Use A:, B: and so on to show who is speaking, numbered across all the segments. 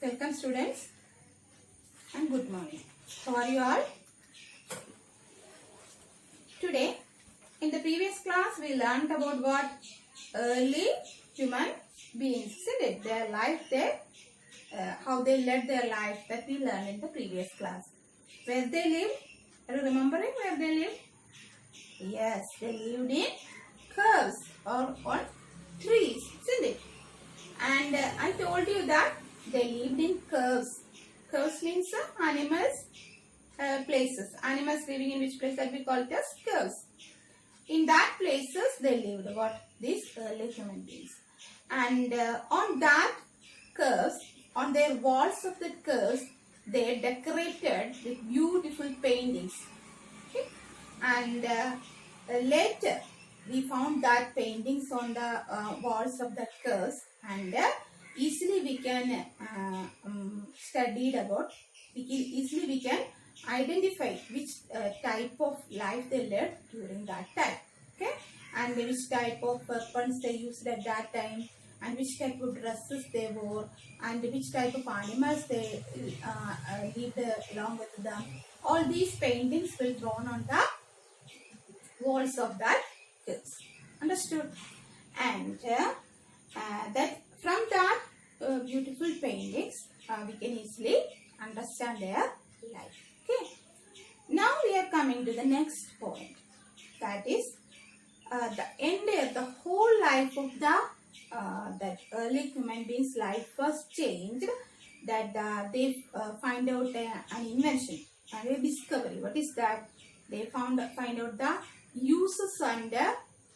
A: Welcome students and good morning. How are you all? Today in the previous class we learned about what? Early human beings, isn't it? Their life, how they led their life, that we learned in the previous class. Where they lived? Are you remembering where they lived? Yes, they lived in caves or on trees, isn't it? And I told you that they lived in caves. Caves means animals, places. Animals living in which place that we call it as caves. In that places they lived. What? These early human beings. And on that caves, on their walls of the caves, they decorated with beautiful paintings. Okay? And later we found that paintings on the walls of the caves, and easily we can easily we can identify which type of life they led during that time. Okay, and which type of weapons they used at that time, and which type of dresses they wore, and which type of animals they lived along with them. All these paintings were drawn on the walls of that caves. Understood? And that from that beautiful paintings we can easily understand their life. Okay. Now we are coming to the next point. That is the whole life of that early human beings' life was changed. That they find out an invention and a discovery. What is that? They find out the uses and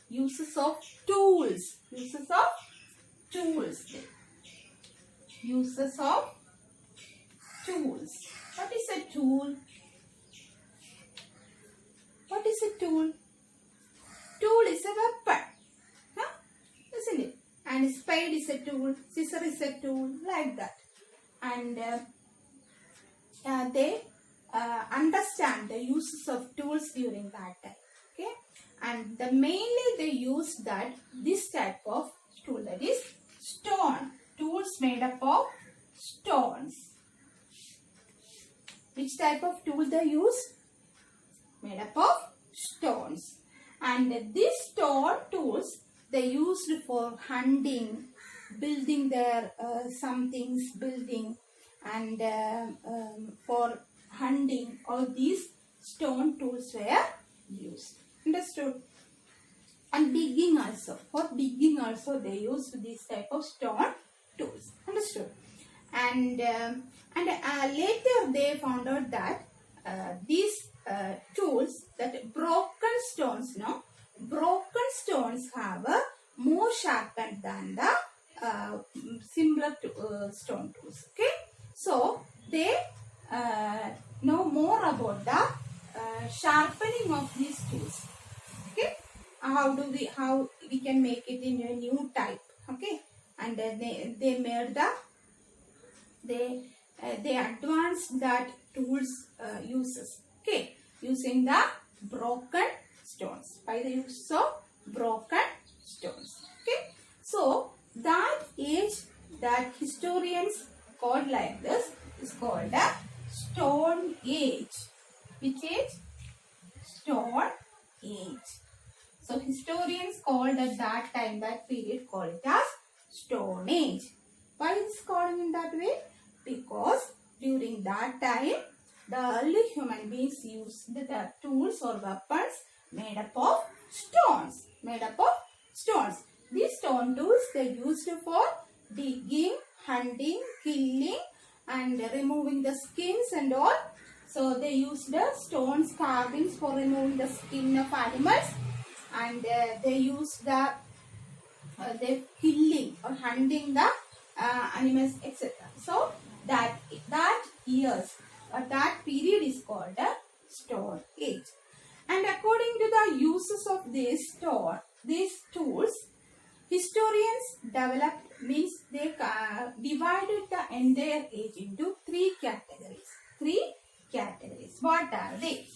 A: uses of tools. Uses of tools. Uses of tools. What is a tool? What is a tool? Tool is a weapon. Huh? Isn't it? And spade is a tool. Scissor is a tool. Like that. And they understand the uses of tools during that time. Okay, and mainly they use this type of tool, that is stone. Tools made up of stones. Which type of tool they use? Made up of stones. And these stone tools they used for hunting, building their some things, building, and for hunting. All these stone tools were used. Understood? And digging also. For digging also they used this type of stone tools. Understood? And later they found out that these tools, that broken stones, have a more sharpened than the simpler stone tools. Okay, so they know more about the sharpening of these tools. Okay, how we can make it in a new type. Okay, and they made they advanced that tools uses. Okay, using the broken stones, by the use of broken stones. Okay, so that age that historians called like this is called a Stone Age. Which age? Stone Age. So historians called at that time, that period, called it as Stone Age. Why is calling in that way? Because during that time the early human beings used the tools or weapons made up of stones. Made up of stones. These stone tools they used for digging, hunting, killing, and removing the skins and all. So they used the stones carvings for removing the skin of animals, and they used the killing or hunting the animals, etc. So that years or that period is called a Stone Age. And according to the uses of these tools, historians developed, means they divided the entire age into three categories. Three categories. What are they?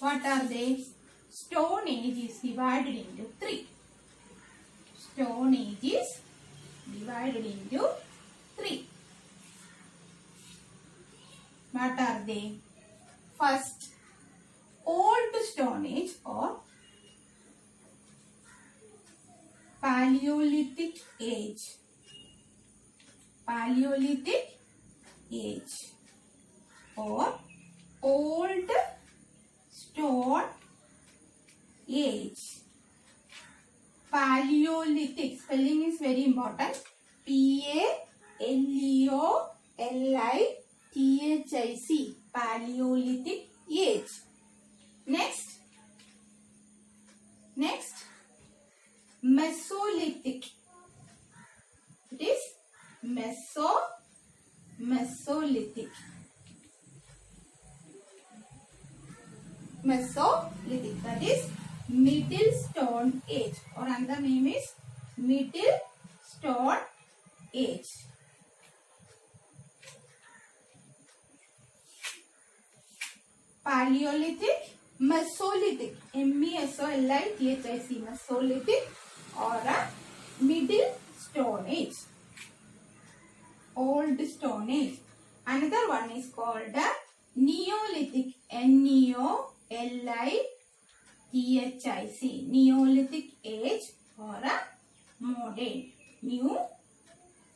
A: What are they? Stone Age is divided into three. Stone Age is divided into 3. What are they? First, Old Stone Age or Paleolithic Age. Paleolithic Age or Old Stone Age. Paleolithic spelling is very important. Paleolithic. Paleolithic Age. Next, Mesolithic. It is Mesolithic. Mesolithic, that is Middle Stone Age, or another name is Middle Stone Age. Paleolithic, Mesolithic, Mesolithic, Mesolithic or a Middle Stone Age, Old Stone Age. Another one is called a Neolithic, Neolithic, Neolithic Age or a Modern New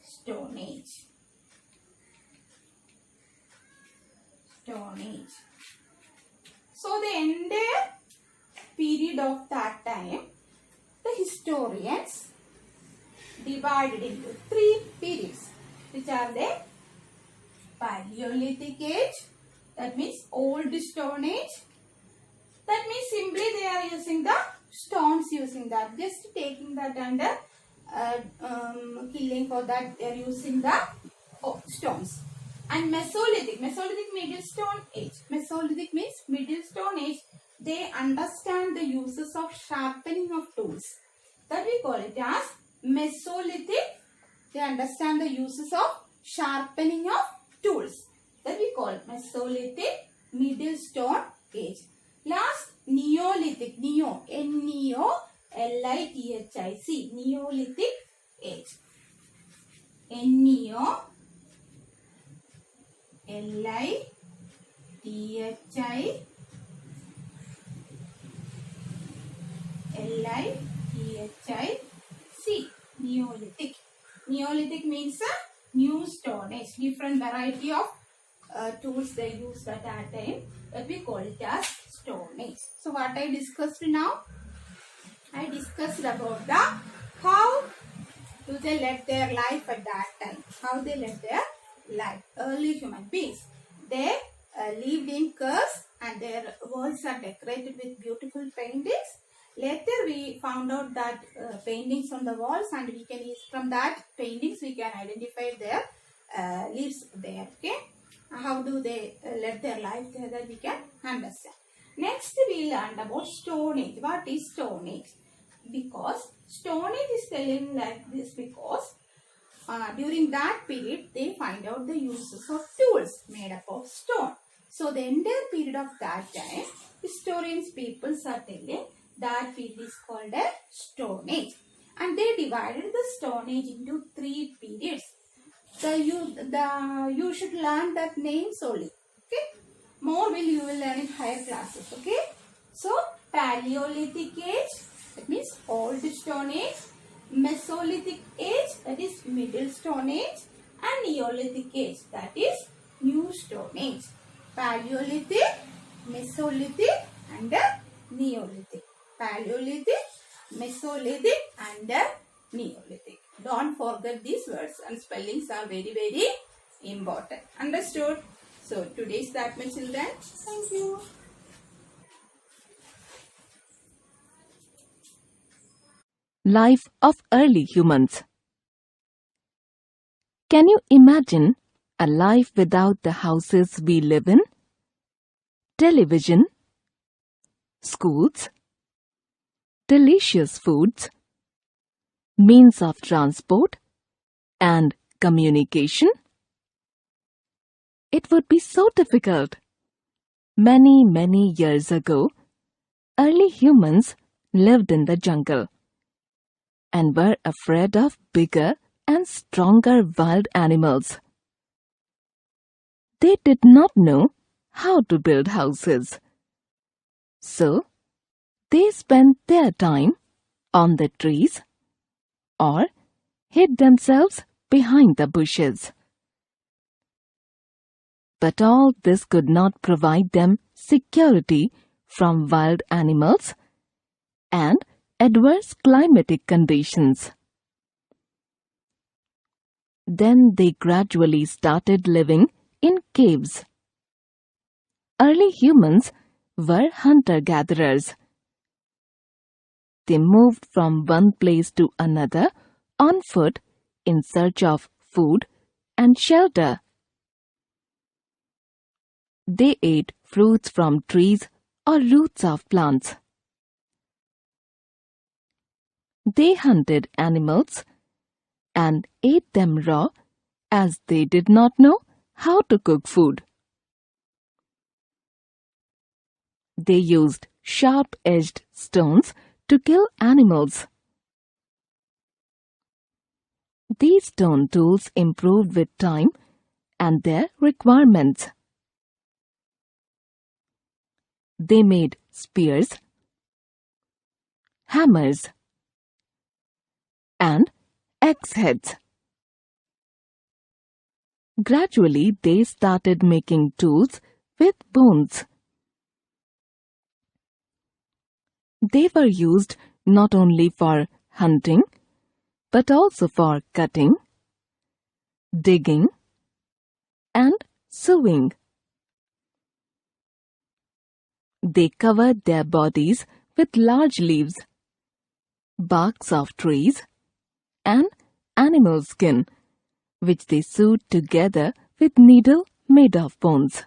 A: Stone Age. Stone Age. So the entire period of that time, the historians divided into 3 periods, which are the Paleolithic Age, that means Old Stone Age. That means simply they are using the stones, using that, just taking that under killing for that they are using the stones. And Mesolithic, Middle Stone Age. Mesolithic means Middle Stone Age. They understand the uses of sharpening of tools. That we call it as Mesolithic. They understand the uses of sharpening of tools. That we call Mesolithic, Middle Stone Age. Last, Neolithic, Neolithic, Neolithic Age. Neolithic. Neolithic means a new stone age. Different variety of tools they used at that time. That we call it as Stone Age. So what I discussed now? I discussed about the how do they live their life at that time. How they lived their life. Early human beings. They lived in caves and their walls are decorated with beautiful paintings. Later we found out that paintings on the walls, and we can use from that paintings we can identify their lives there. Okay, how do they live their life there, that we can understand. Next we learned about Stone Age. What is Stone Age? Because Stone Age is telling like this because during that period they find out the uses of tools made up of stone. So the entire period of that time, historians people are telling that period is called a Stone Age, and they divided the Stone Age into 3 periods. You should learn that names only. Okay, more you will learn in higher classes. Okay, so Paleolithic Age, that means Old Stone Age, Mesolithic Age, that is Middle Stone Age, and Neolithic Age, that is New Stone Age. Paleolithic, Mesolithic and Neolithic. Paleolithic, Mesolithic and Neolithic. Don't forget these words, and spellings are very, very important. Understood? So today's that much, children. Thank you.
B: Life of early humans. Can you imagine a life without the houses we live in? Television, schools, delicious foods, means of transport, and communication? It would be so difficult. Many, many years ago, early humans lived in the jungle and were afraid of bigger and stronger wild animals. They did not know how to build houses. So, they spent their time on the trees or hid themselves behind the bushes. But all this could not provide them security from wild animals and adverse climatic conditions. Then they gradually started living in caves. Early humans were hunter-gatherers. They moved from one place to another on foot in search of food and shelter. They ate fruits from trees or roots of plants. They hunted animals and ate them raw as they did not know how to cook food. They used sharp-edged stones to kill animals. These stone tools improved with time and their requirements. They made spears, hammers, and axe heads. Gradually, they started making tools with bones. They were used not only for hunting, but also for cutting, digging, and sewing. They covered their bodies with large leaves, barks of trees, and animal skin, which they sewed together with needle made of bones.